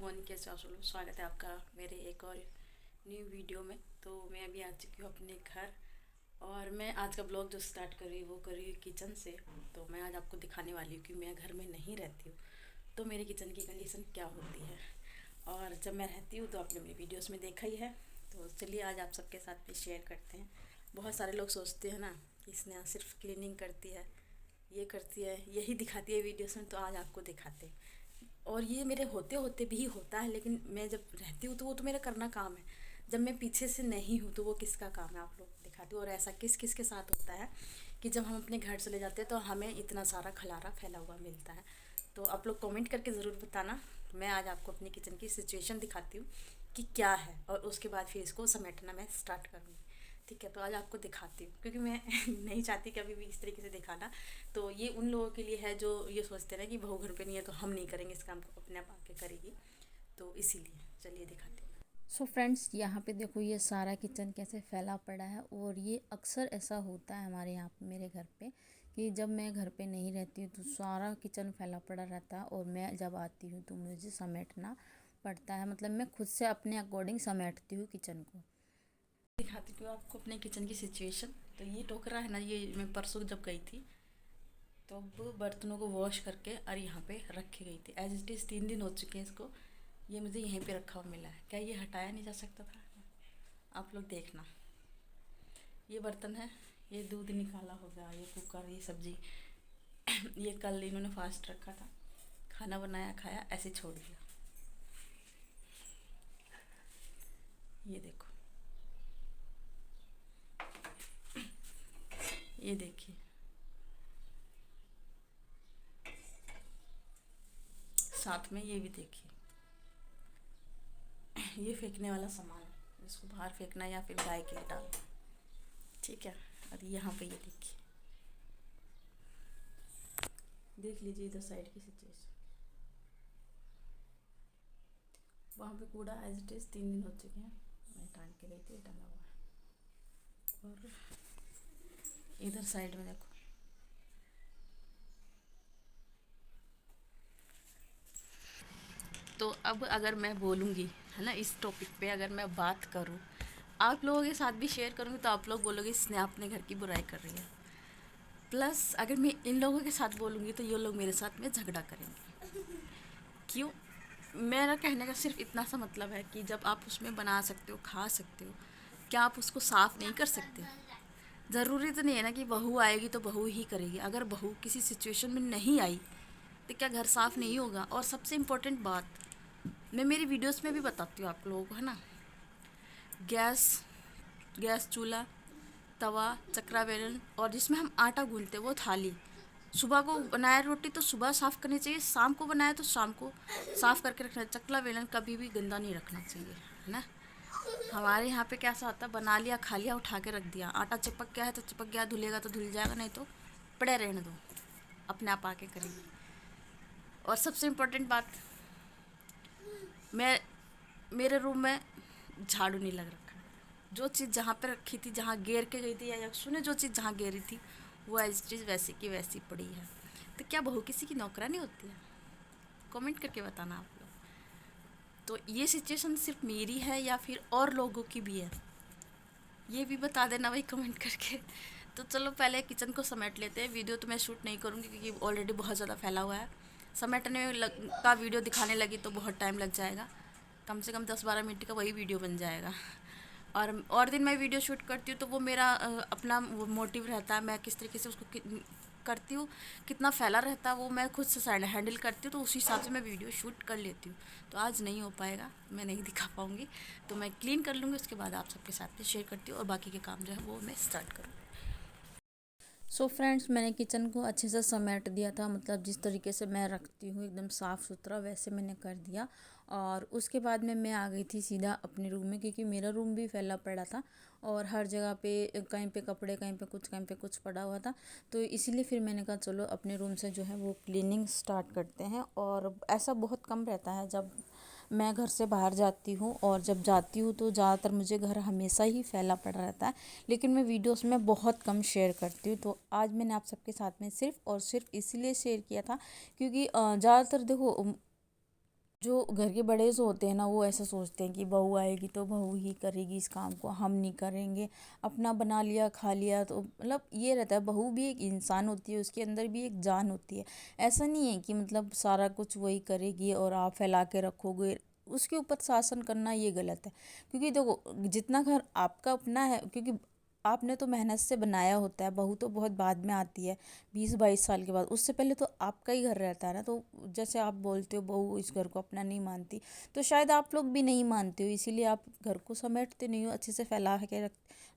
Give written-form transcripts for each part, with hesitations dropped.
Morning, कैसे आप सब लोग। स्वागत है आपका मेरे एक और न्यू वीडियो में। तो मैं अभी आ चुकी हूँ अपने घर और मैं आज का ब्लॉग जो स्टार्ट कर रही हूँ वो कर रही हूँ किचन से। तो मैं आज आपको दिखाने वाली हूँ कि मैं घर में नहीं रहती हूँ तो मेरे किचन की कंडीशन क्या होती है, और जब मैं रहती हूँ तो आपने मेरी वीडियोस में देखा ही है। तो चलिए आज आप सबके साथ में शेयर करते हैं। बहुत सारे लोग सोचते हैं ना कि स्नेहा सिर्फ क्लीनिंग करती है, ये करती है, यही दिखाती है वीडियोस में, तो आज आपको दिखाते हैं। और ये मेरे होते होते भी होता है, लेकिन मैं जब रहती हूँ तो वो तो मेरा करना काम है। जब मैं पीछे से नहीं हूँ तो वो किसका काम है, आप लोग दिखाती हूँ। और ऐसा किस किस के साथ होता है कि जब हम अपने घर चले जाते हैं तो हमें इतना सारा खलारा फैला हुआ मिलता है। तो आप लोग कमेंट करके ज़रूर बताना। मैं आज आपको अपनी किचन की सिचुएशन दिखाती हूँ कि क्या है, और उसके बाद फिर इसको समेटना मैं स्टार्ट करूँगी। ठीक है, तो आज आपको दिखाती हूँ क्योंकि मैं नहीं चाहती कभी भी इस तरीके से दिखाना। तो ये उन लोगों के लिए है जो ये सोचते हैं ना कि बहू घर पे नहीं है तो हम नहीं करेंगे इस काम को, अपने आप आके करेगी। तो इसीलिए चलिए दिखाती हूँ। सो फ्रेंड्स, यहाँ पे देखो ये सारा किचन कैसे फैला पड़ा है। और ये अक्सर ऐसा होता है हमारे यहाँ पे, मेरे घर पे, कि जब मैं घर पे नहीं रहती हूँ तो सारा किचन फैला पड़ा रहता है और मैं जब आती हूँ तो मुझे समेटना पड़ता है। मतलब मैं खुद से अपने अकॉर्डिंग समेटती हूँ किचन को। दिखाती हूँ आपको अपने किचन की सिचुएशन। तो ये टोकरा है ना, ये मैं परसों जब गई थी तो अब बर्तनों को वॉश करके और यहाँ पे रखी गई थी। एज इट इज़ 3 दिन हो चुके हैं इसको। ये मुझे यहीं पे रखा हुआ मिला है। क्या ये हटाया नहीं जा सकता था? आप लोग देखना। ये बर्तन है, ये दूध निकाला होगा, ये कुकर, ये सब्जी ये कल इन्होंने फास्ट रखा था, खाना बनाया खाया ऐसे छोड़ दिया। ये देखो, ये देखिए, साथ में ये भी देखिए। ये फेंकने वाला सामान है, इसको बाहर फेंकना या फिर गाय के लिए डालना। ठीक है, और यहाँ पे ये देखिए, देख लीजिए इधर साइड की सिचुएशन। वहाँ पे कूड़ा एज इट इज़ 3 दिन हो चुके हैं, मैं टांग के गई थी, टंगा हुआ है। और इधर साइड में देखो, तो अब अगर मैं बोलूँगी है ना इस टॉपिक पे, अगर मैं बात करूँ, आप लोगों के साथ भी शेयर करूँगी तो आप लोग बोलोगे स्नेहा अपने घर की बुराई कर रही है। प्लस अगर मैं इन लोगों के साथ बोलूँगी तो ये लोग मेरे साथ में झगड़ा करेंगे। क्यों? मेरा कहने का सिर्फ इतना सा मतलब है कि जब आप उसमें बना सकते हो, खा सकते हो, क्या आप उसको साफ़ नहीं कर सकते? ज़रूरी तो नहीं है ना कि बहू आएगी तो बहू ही करेगी। अगर बहू किसी सिचुएशन में नहीं आई तो क्या घर साफ़ नहीं होगा? और सबसे इम्पोर्टेंट बात, मैं मेरी वीडियोस में भी बताती हूँ आप लोगों को, है ना, गैस गैस चूल्हा, तवा, चक्रा बेलन, और जिसमें हम आटा गूंथते हैं वो थाली। सुबह को बनाया रोटी तो सुबह साफ़ करनी चाहिए, शाम को बनाया तो शाम को साफ़ करके रखना चाहिए। चकला बेलन कभी भी गंदा नहीं रखना चाहिए, है ना। हमारे यहाँ पे कैसा होता है, बना लिया, खा लिया, उठा के रख दिया, आटा चिपक गया है तो चिपक गया, धुलेगा तो धुल जाएगा, नहीं तो पड़े रहने दो, अपने आप आके करेंगे। और सबसे इम्पोर्टेंट बात, मैं मेरे रूम में झाड़ू नहीं लग रखा है। जो चीज़ जहाँ पे रखी थी, जहाँ गेर के गई थी, या सुने जो चीज़ जहाँ गेरी थी वो एज चीज़ वैसी की वैसी पड़ी है। तो क्या बहू किसी की नौकरानी होती है? कमेंट करके बताना आप लोग। तो ये सिचुएशन सिर्फ मेरी है या फिर और लोगों की भी है, ये भी बता देना भाई कमेंट करके। तो चलो पहले किचन को समेट लेते हैं। वीडियो तो मैं शूट नहीं करूँगी क्योंकि ऑलरेडी बहुत ज़्यादा फैला हुआ है। समेटने का वीडियो दिखाने लगी तो बहुत टाइम लग जाएगा, कम से कम 10-12 मिनट का वही वीडियो बन जाएगा। और दिन मैं वीडियो शूट करती हूँ तो वो मेरा अपना वो मोटिव रहता है, मैं किस तरीके से उसको करती हूँ, कितना फैला रहता है वो मैं खुद से साइड हैंडल करती हूँ, तो उसी हिसाब से मैं वीडियो शूट कर लेती हूँ। तो आज नहीं हो पाएगा, मैं नहीं दिखा पाऊँगी, तो मैं क्लीन कर लूँगी, उसके बाद आप सबके साथ में शेयर करती हूँ और बाकी के काम जो है वो मैं स्टार्ट करूँ। सो फ्रेंड्स, मैंने किचन को अच्छे से समेट दिया था। मतलब जिस तरीके से मैं रखती हूँ एकदम साफ़ सुथरा, वैसे मैंने कर दिया। और उसके बाद में मैं आ गई थी सीधा अपने रूम में, क्योंकि मेरा रूम भी फैला पड़ा था और हर जगह पे कहीं पे कपड़े, कहीं पे कुछ, कहीं पे कुछ पड़ा हुआ था। तो इसीलिए फिर मैंने कहा चलो अपने रूम से जो है वो क्लीनिंग स्टार्ट करते हैं। और ऐसा बहुत कम रहता है जब मैं घर से बाहर जाती हूँ, और जब जाती हूँ तो ज़्यादातर मुझे घर हमेशा ही फैला पड़ा रहता है, लेकिन मैं वीडियोस में बहुत कम शेयर करती हूँ। तो आज मैंने आप सबके साथ में सिर्फ और सिर्फ इसलिए शेयर किया था क्योंकि ज़्यादातर देखो जो घर के बड़े जो होते हैं ना, वो ऐसा सोचते हैं कि बहू आएगी तो बहू ही करेगी इस काम को, हम नहीं करेंगे, अपना बना लिया खा लिया। तो मतलब ये रहता है, बहू भी एक इंसान होती है, उसके अंदर भी एक जान होती है। ऐसा नहीं है कि मतलब सारा कुछ वही करेगी और आप फैला के रखोगे, उसके ऊपर शासन करना ये गलत है। क्योंकि देखो, जितना घर आपका अपना है, क्योंकि आपने तो मेहनत से बनाया होता है, बहू तो बहुत बाद में आती है, 20-22 साल के बाद। उससे पहले तो आपका ही घर रहता है ना। तो जैसे आप बोलते हो बहू इस घर को अपना नहीं मानती, तो शायद आप लोग भी नहीं मानते हो, इसीलिए आप घर को समेटते नहीं हो, अच्छे से फैला के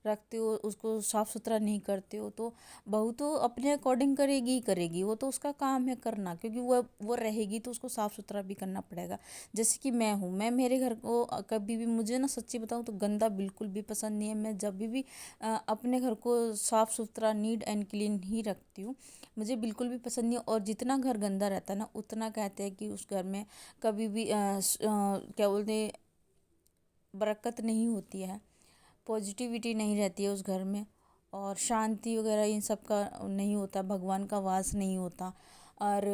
रखते हो, उसको साफ़ सुथरा नहीं करते हो। तो बहू तो अपने अकॉर्डिंग करेगी ही करेगी, वो तो उसका काम है करना, क्योंकि वो रहेगी तो उसको साफ़ सुथरा भी करना पड़ेगा। जैसे कि मैं हूँ, मैं मेरे घर को कभी भी, मुझे ना सच्ची बताऊँ तो गंदा बिल्कुल भी पसंद नहीं है। मैं जब भी अपने घर को साफ़ सुथरा नीट एंड क्लीन ही रखती हूँ, मुझे बिल्कुल भी पसंद नहीं है। और जितना घर गंदा रहता है ना, उतना कहते हैं कि उस घर में कभी भी क्या बोलते हैं, बरकत नहीं होती है, पॉजिटिविटी नहीं रहती है उस घर में, और शांति वगैरह इन सब का नहीं होता, भगवान का वास नहीं होता। और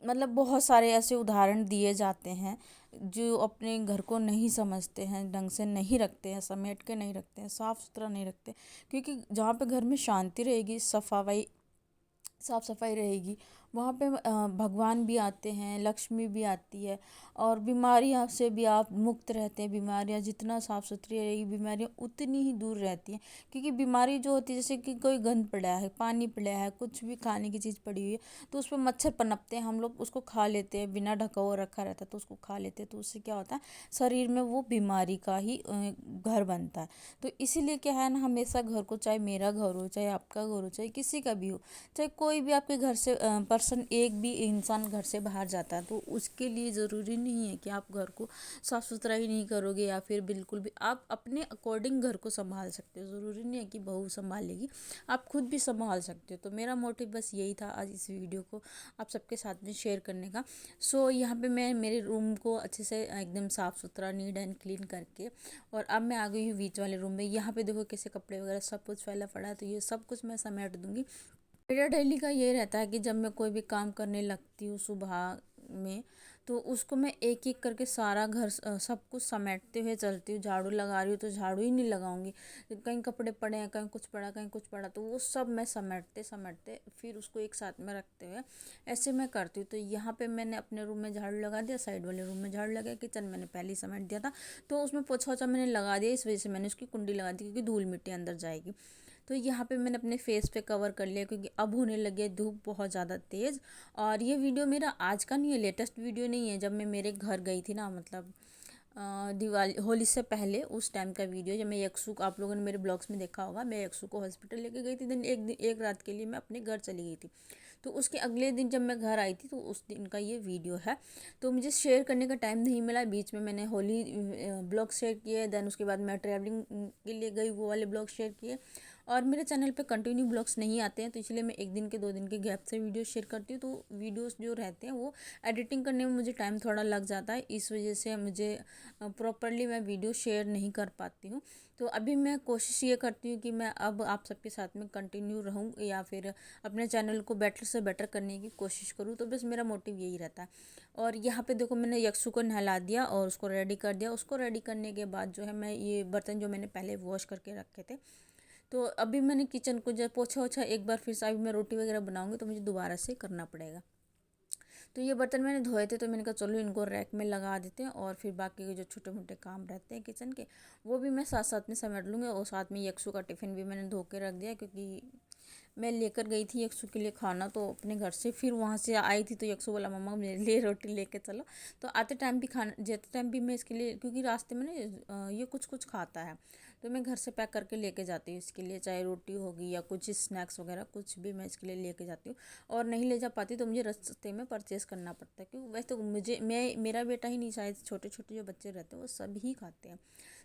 मतलब बहुत सारे ऐसे उदाहरण दिए जाते हैं, जो अपने घर को नहीं समझते हैं, ढंग से नहीं रखते हैं, समेट के नहीं रखते हैं, साफ़ सुथरा नहीं रखते। क्योंकि जहाँ पे घर में शांति रहेगी, साफ सफाई रहेगी, वहाँ पे भगवान भी आते हैं, लक्ष्मी भी आती है, और बीमारियाँ से भी आप मुक्त रहते हैं। बीमारियाँ जितना साफ़ सुथरी रहेगी, बीमारियाँ उतनी ही दूर रहती हैं। क्योंकि बीमारी जो होती है, जैसे कि कोई गंद पड़ा है, पानी पड़ा है, कुछ भी खाने की चीज़ पड़ी हुई है, तो उस पर मच्छर पनपते हैं, हम लोग उसको खा लेते हैं, बिना ढका हुआ रखा रहता है तो उसको खा लेते हैं। तो उससे क्या होता है, शरीर में वो बीमारी का ही घर बनता है। तो इसीलिए क्या है ना, हमेशा घर को, चाहे मेरा घर हो, चाहे आपका घर हो, चाहे किसी का भी हो, चाहे कोई भी आपके घर से पर्सन, एक भी इंसान घर से बाहर जाता है, तो उसके लिए ज़रूरी नहीं है कि आप घर को साफ़ सुथरा ही नहीं करोगे, या फिर बिल्कुल भी आप अपने अकॉर्डिंग घर को संभाल सकते हो। ज़रूरी नहीं है कि बहू संभालेगी, आप खुद भी संभाल सकते हो। तो मेरा मोटिव बस यही था आज इस वीडियो को आप सबके साथ में शेयर करने का। सो यहाँ पे मैं मेरे रूम को अच्छे से एकदम साफ़ सुथरा नीट एंड क्लीन करके, और अब मैं आ गई हूँ बीच वाले रूम में। यहाँ पे देखो कैसे कपड़े वगैरह सब कुछ फैला पड़ा है, तो ये सब कुछ मैं समेट दूँगी। मेरा डेली का ये रहता है कि जब मैं कोई भी काम करने लगती हूँ सुबह में, तो उसको मैं एक एक करके सारा घर सब कुछ समेटते हुए चलती हूँ। झाड़ू लगा रही हूँ तो झाड़ू ही नहीं लगाऊंगी, कहीं कपड़े पड़े हैं, कहीं कुछ पड़ा, कहीं कुछ पड़ा, तो वो सब मैं समेटते समेटते फिर उसको एक साथ में रखते हुए ऐसे मैं करती हूँ। तो यहाँ पे मैंने अपने रूम में झाड़ू लगा दिया, साइड वाले रूम में झाड़ू लगा, किचन मैंने पहले ही समेट दिया था, तो उसमें पोछा वोछा मैंने लगा दिया। इस वजह से मैंने उसकी कुंडी लगा दी, क्योंकि धूल मिट्टी अंदर जाएगी। तो यहाँ पे मैंने अपने फेस पे कवर कर लिया, क्योंकि अब होने लगे धूप बहुत ज़्यादा तेज़। और ये वीडियो मेरा आज का नहीं है, लेटेस्ट वीडियो नहीं है, जब मैं मेरे घर गई थी ना, मतलब दिवाली होली से पहले उस टाइम का वीडियो, जब मैं यक्सु को, आप लोगों ने मेरे ब्लॉग्स में देखा होगा, मैं यक्सु को हॉस्पिटल लेके गई थी। दिन एक रात के लिए मैं अपने घर चली गई थी। तो उसके अगले दिन जब मैं घर आई थी, तो उस दिन का ये वीडियो है। तो मुझे शेयर करने का टाइम नहीं मिला, बीच में मैंने होली ब्लॉग शेयर किए, देन उसके बाद मैं ट्रैवलिंग के लिए गई, वो वाले ब्लॉग शेयर किए। और मेरे चैनल पे कंटिन्यू ब्लॉग्स नहीं आते हैं, तो इसलिए मैं एक दिन के 2 दिन के गैप से वीडियो शेयर करती हूँ। तो वीडियोस जो रहते हैं वो एडिटिंग करने में मुझे टाइम थोड़ा लग जाता है, इस वजह से मुझे प्रॉपरली मैं वीडियो शेयर नहीं कर पाती हूँ। तो अभी मैं कोशिश ये करती हूँ कि मैं अब आप सबके साथ में कंटिन्यू रहूँ, या फिर अपने चैनल को बेटर से बेटर करने की कोशिश करूँ। तो बस मेरा मोटिव यही रहता है। और यहाँ पे देखो, मैंने यक्सु को नहला दिया और उसको रेडी कर दिया। उसको रेडी करने के बाद जो है, मैं ये बर्तन जो मैंने पहले वॉश करके रखे थे, तो अभी मैंने किचन को जब पोछा ओछा एक बार फिर से, अभी मैं रोटी वगैरह बनाऊंगी तो मुझे दोबारा से करना पड़ेगा। तो ये बर्तन मैंने धोए थे, तो मैंने कहा चलो इनको रैक में लगा देते हैं, और फिर बाकी के जो छोटे मोटे काम रहते हैं किचन के, वो भी मैं साथ साथ में समेट लूँगी। और साथ में यक्सु का टिफ़िन भी मैंने धो के रख दिया, क्योंकि मैं लेकर गई थी यक्सु के लिए खाना, तो अपने घर से फिर वहाँ से आई थी, तो यक्सु बोला मम्मा मेरे लिए रोटी लेके चलो। तो आते टाइम भी खाना, जाते टाइम भी मैं इसके लिए, क्योंकि रास्ते में ना ये कुछ कुछ खाता है, तो मैं घर से पैक करके लेके जाती हूँ इसके लिए, चाहे रोटी होगी या कुछ स्नैक्स वगैरह, कुछ भी मैं इसके लिए लेके जाती हूँ। और नहीं ले जा पाती तो मुझे रास्ते में परचेज़ करना पड़ता है, क्योंकि वैसे तो मेरा बेटा ही नहीं, शायद छोटे छोटे जो बच्चे रहते हैं वो सब ही खाते हैं।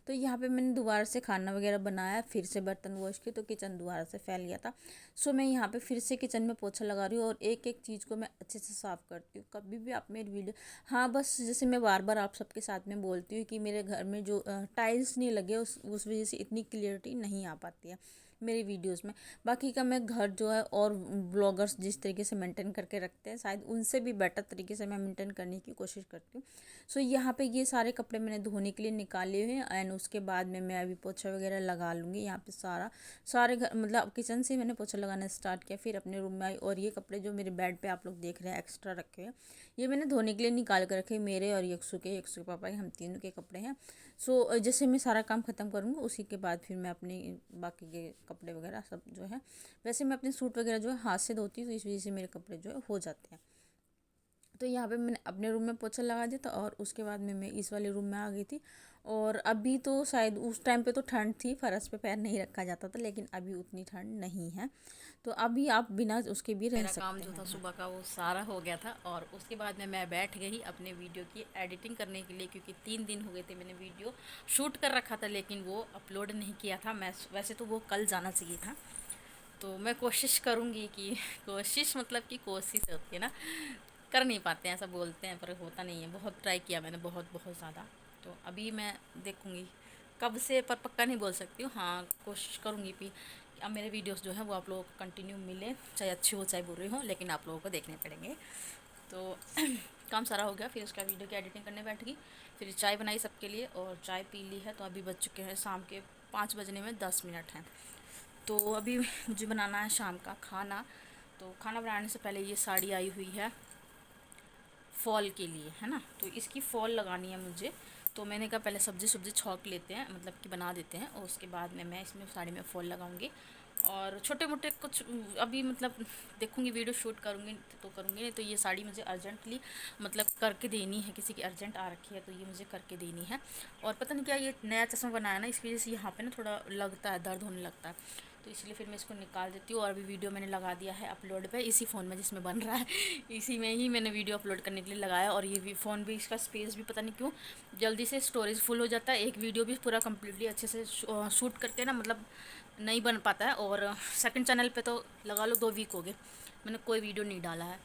तो यहाँ पे मैंने दोबारा से खाना वगैरह बनाया, फिर से बर्तन वॉश किए, तो किचन दोबारा से फैल गया था। सो मैं यहाँ पे फिर से किचन में पोछा लगा रही हूँ, और एक एक चीज़ को मैं अच्छे से साफ़ करती हूँ। कभी भी आप मेरी वीडियो, हाँ बस जैसे मैं बार बार आप सबके साथ में बोलती हूँ कि मेरे घर में जो टाइल्स नहीं लगे, उस वजह से इतनी क्लियरिटी नहीं आ पाती है। मेरी वीडियोस में। बाकी का मैं घर जो है और ब्लॉगर्स जिस तरीके से मेंटेन करके रखते हैं शायद उनसे भी बेटर तरीके से मैं मेंटेन करने की कोशिश करती हूँ। सो यहाँ पे ये सारे कपड़े मैंने धोने के लिए निकाले हुए हैं एंड उसके बाद में मैं अभी पोछा वगैरह लगा लूँगी। यहाँ पे सारे घर मतलब किचन से मैंने पोछा लगाना स्टार्ट किया, फिर अपने रूम में आई। और ये कपड़े जो मेरे बेड पे आप लोग देख रहे हैं एक्स्ट्रा रखे हैं, ये मैंने धोने के लिए निकाल कर रखे, मेरे और यक्षु के पापा के, हम तीनों के कपड़े हैं। सो जैसे मैं सारा काम ख़त्म करूँगी उसी के बाद फिर मैं अपने बाकी के कपड़े वगैरह सब जो है, वैसे मैं अपने सूट वगैरह जो है हाथ से धोती हूँ, तो इस वजह से मेरे कपड़े जो है हो जाते हैं। तो यहाँ पे मैंने अपने रूम में पोछा लगा दिया था और उसके बाद में मैं इस वाले रूम में आ गई थी। और अभी तो शायद उस टाइम पे तो ठंड थी, फर्श पे पैर नहीं रखा जाता था, लेकिन अभी उतनी ठंड नहीं है, तो अभी आप बिना उसके भी रह सकते हैं। मेरा काम जो था सुबह का वो सारा हो गया था और उसके बाद में मैं बैठ गई अपने वीडियो की एडिटिंग करने के लिए, क्योंकि 3 दिन हो गए थे मैंने वीडियो शूट कर रखा था लेकिन वो अपलोड नहीं किया था। मैं वैसे तो वो कल जाना चाहिए था, तो मैं कोशिश करूँगी कि कोशिश मतलब कि कोशिश होती है ना, कर नहीं पाते हैं, ऐसा बोलते हैं पर होता नहीं है। बहुत ट्राई किया मैंने, बहुत बहुत ज़्यादा। तो अभी मैं देखूँगी कब से, पर पक्का नहीं बोल सकती हूँ। हाँ, कोशिश करूँगी कि अब मेरे वीडियोस जो हैं वो आप लोगों को कंटिन्यू मिले, चाहे अच्छे हो चाहे बुरे हो, लेकिन आप लोगों को देखने पड़ेंगे। तो काम सारा हो गया, फिर उसका वीडियो की एडिटिंग करने बैठ गई, फिर चाय बनाई सबके लिए और चाय पी ली है। तो अभी बज चुके हैं शाम के 5 बजने में 10 मिनट हैं। तो अभी मुझे बनाना है शाम का खाना। तो खाना बनाने से पहले ये साड़ी आई हुई है फॉल के लिए, है ना, तो इसकी फॉल लगानी है मुझे। तो मैंने कहा पहले सब्ज़ी छौंक लेते हैं, मतलब कि बना देते हैं, और उसके बाद में मैं इसमें साड़ी में फॉल लगाऊंगी। और छोटे मोटे कुछ अभी मतलब देखूंगी, वीडियो शूट करूंगी तो करूंगी, नहीं तो ये साड़ी मुझे अर्जेंटली मतलब करके देनी है, किसी की अर्जेंट आ रखी है तो ये मुझे करके देनी है। और पता नहीं क्या ये नया चश्मा बनाया ना, इसकी वजह से यहाँ पे ना थोड़ा लगता है, दर्द होने लगता है, तो इसलिए फिर मैं इसको निकाल देती हूँ। और अभी वीडियो मैंने लगा दिया है अपलोड पे, इसी फ़ोन में जिसमें बन रहा है इसी में ही मैंने वीडियो अपलोड करने के लिए लगाया। और ये भी फ़ोन भी, इसका स्पेस भी पता नहीं क्यों जल्दी से स्टोरेज फुल हो जाता है, एक वीडियो भी पूरा कम्प्लीटली अच्छे से शूट करके ना मतलब नहीं बन पाता है। और सेकंड चैनल पे तो लगा लो 2 वीक हो गए मैंने कोई वीडियो नहीं डाला है,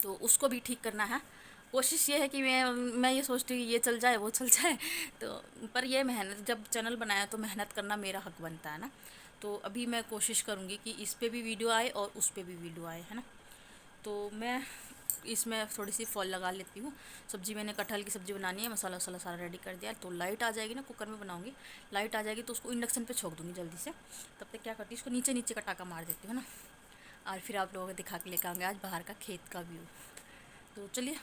तो उसको भी ठीक करना है। कोशिश ये है कि मैं ये सोचती हूँ ये चल जाए वो चल जाए, तो पर ये मेहनत, जब चैनल बनाया तो मेहनत करना मेरा हक बनता है ना। तो अभी मैं कोशिश करूँगी कि इस पे भी वीडियो आए और उस पे भी वीडियो आए, है ना। तो मैं इसमें थोड़ी सी फॉल लगा लेती हूँ। सब्ज़ी मैंने कटहल की सब्ज़ी बनानी है, मसाला वसाला सारा रेडी कर दिया। तो लाइट आ जाएगी ना, कुकर में बनाऊँगी, लाइट आ जाएगी तो उसको इंडक्शन पे छोड़ दूँगी जल्दी से। तब तक क्या करती हूँ, इसको नीचे नीचे का टाका मार देती हूँ ना, और फिर आप लोगों को दिखा के लेकर आऊँगी आज बाहर का खेत का व्यू। तो चलिए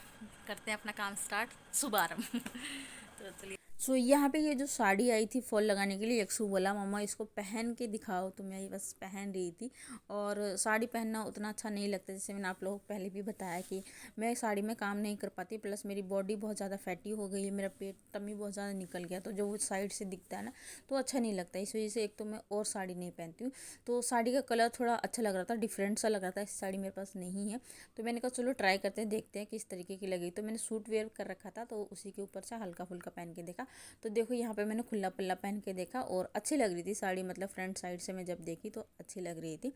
करते हैं अपना काम स्टार्ट, शुभारंभ तो चलिए। सो यहाँ पे ये जो साड़ी आई थी फॉल लगाने के लिए, यक्षु बोला मम्मा इसको पहन के दिखाओ, तो मैं ये बस पहन रही थी। और साड़ी पहनना उतना अच्छा नहीं लगता, जैसे मैंने आप लोगों को पहले भी बताया कि मैं साड़ी में काम नहीं कर पाती, प्लस मेरी बॉडी बहुत ज़्यादा फैटी हो गई है, मेरा पेट टमी बहुत ज़्यादा निकल गया, तो जो वो साइड से दिखता है ना तो अच्छा नहीं लगता। इस वजह से एक तो मैं और साड़ी नहीं पहनती हूँ। तो साड़ी का कलर थोड़ा अच्छा लग रहा था, डिफरेंट सा लग रहा था, इस साड़ी मेरे पास नहीं है, तो मैंने कहा चलो ट्राई करते हैं, देखते हैं किस तरीके की लगी। तो मैंने सूट वेयर कर रखा था तो उसी के ऊपर से हल्का फुल्का पहन के देखा, तो देखो यहाँ पे मैंने खुला पल्ला पहन के देखा और अच्छी लग रही थी साड़ी, मतलब फ्रंट साइड से मैं जब देखी तो अच्छी लग रही थी।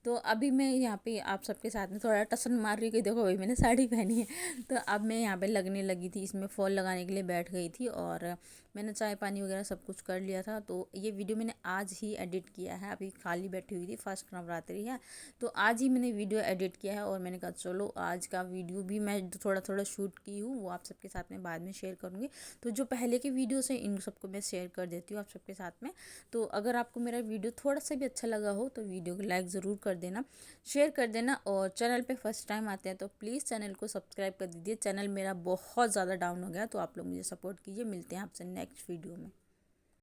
तो अभी मैं यहाँ पे आप सबके साथ में थोड़ा टसन मार रही कि देखो भाई मैंने साड़ी पहनी है। तो अब मैं यहाँ पे लगने लगी थी, इसमें फॉल लगाने के लिए बैठ गई थी और मैंने चाय पानी वगैरह सब कुछ कर लिया था। तो ये वीडियो मैंने आज ही एडिट किया है, अभी खाली बैठी हुई थी, फर्स्ट नवरात्रि है तो आज ही मैंने वीडियो एडिट किया है। और मैंने कहा चलो आज का वीडियो भी मैं थोड़ा थोड़ा शूट की हूँ, वो आप सबके साथ में बाद में शेयर करूँगी। तो जो पहले के वीडियोस हैं इन सबको मैं शेयर कर देती हूँ आप सबके साथ में। तो अगर आपको मेरा वीडियो थोड़ा सा भी अच्छा लगा हो तो वीडियो को लाइक ज़रूर कर देना, शेयर कर देना, और चैनल पे फर्स्ट टाइम आते हैं तो प्लीज़ चैनल को सब्सक्राइब कर दीजिए। चैनल मेरा बहुत ज़्यादा डाउन हो गया, तो आप लोग मुझे सपोर्ट कीजिए। मिलते हैं आपसे नेक्स्ट वीडियो में।